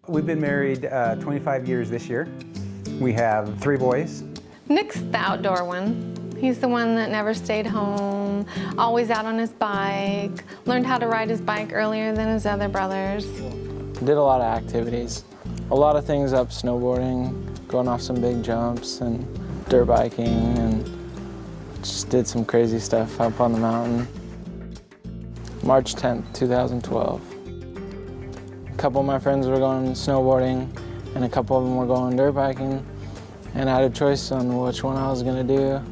We've been married 25 years this year. We have 3 boys. Nick's the outdoor one. He's the one that never stayed home, always out on his bike, learned how to ride his bike earlier than his other brothers. Did a lot of activities, a lot of things up snowboarding, going off some big jumps and dirt biking, and just did some crazy stuff up on the mountain. March 10th, 2012. A couple of my friends were going snowboarding and a couple of them were going dirt biking, and I had a choice on which one I was going to do.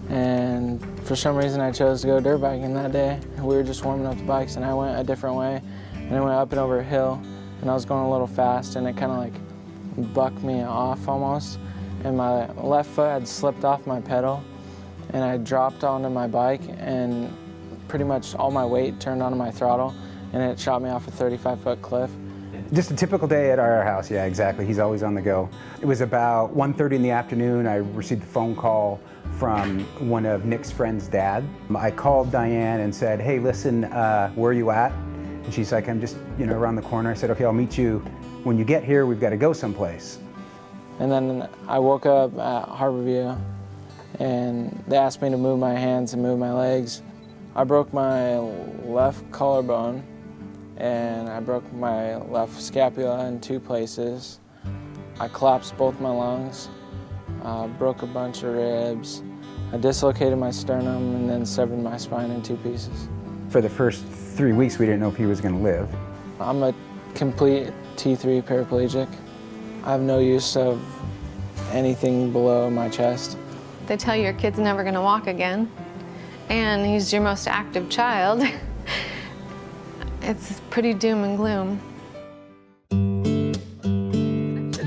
And for some reason I chose to go dirt biking that day. We were just warming up the bikes and I went a different way, and I went up and over a hill and I was going a little fast and it kind of like bucked me off almost, and my left foot had slipped off my pedal and I dropped onto my bike and pretty much all my weight turned onto my throttle and it shot me off a 35-foot cliff. Just a typical day at our house, yeah, exactly. He's always on the go. It was about 1:30 in the afternoon. I received a phone call from one of Nick's friend's dad. I called Diane and said, hey, listen, where are you at? And she's like, I'm just, around the corner. I said, okay, I'll meet you when you get here. We've got to go someplace. And then I woke up at Harborview and they asked me to move my hands and move my legs. I broke my left collarbone and I broke my left scapula in 2 places. I collapsed both my lungs, broke a bunch of ribs. I dislocated my sternum and then severed my spine in 2 pieces. For the first 3 weeks, we didn't know if he was going to live. I'm a complete T3 paraplegic. I have no use of anything below my chest. They tell you your kid's never going to walk again, and he's your most active child. It's pretty doom and gloom.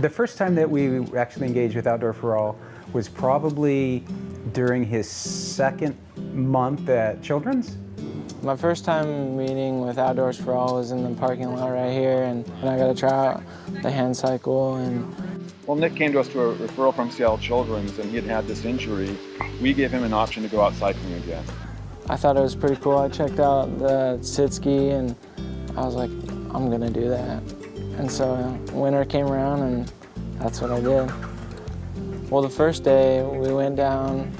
The first time that we actually engaged with Outdoor for All was probably during his 2nd month at Children's. My first time meeting with Outdoors for All was in the parking lot right here, and I got to try out the hand cycle. Well, Nick came to us to a referral from Seattle Children's, and he had this injury. We gave him an option to go out cycling again. I thought it was pretty cool. I checked out the sit ski and I was like, I'm gonna do that. And so winter came around and that's what I did. Well, the first day we went down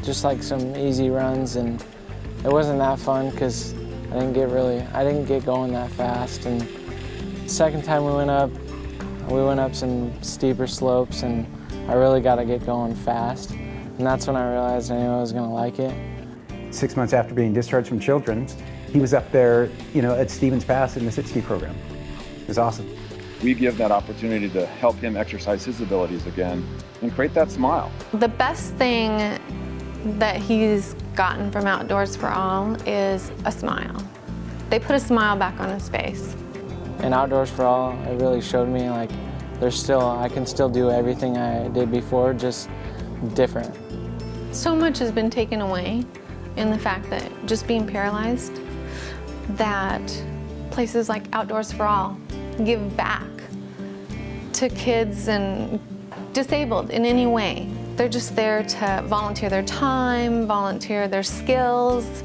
just like some easy runs, and it wasn't that fun because I didn't get going that fast. And the second time we went up some steeper slopes and I really got to get going fast. And that's when I realized I knew I was going to like it. 6 months after being discharged from Children's, he was up there, at Stevens Pass in the sit ski program. It was awesome. We give that opportunity to help him exercise his abilities again and create that smile. The best thing that he's gotten from Outdoors for All is a smile. They put a smile back on his face. In Outdoors for All, it really showed me like I can still do everything I did before, just different. So much has been taken away in the fact that just being paralyzed, that places like Outdoors for All give back to kids and disabled in any way. They're just there to volunteer their time, volunteer their skills,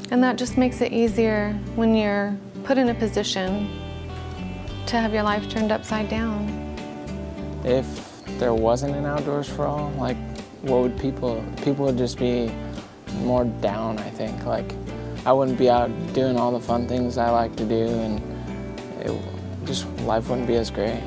and that just makes it easier when you're put in a position to have your life turned upside down. If there wasn't an Outdoors for All, like, what would people would just be more down, I think. Like, I wouldn't be out doing all the fun things I like to do, and life wouldn't be as great.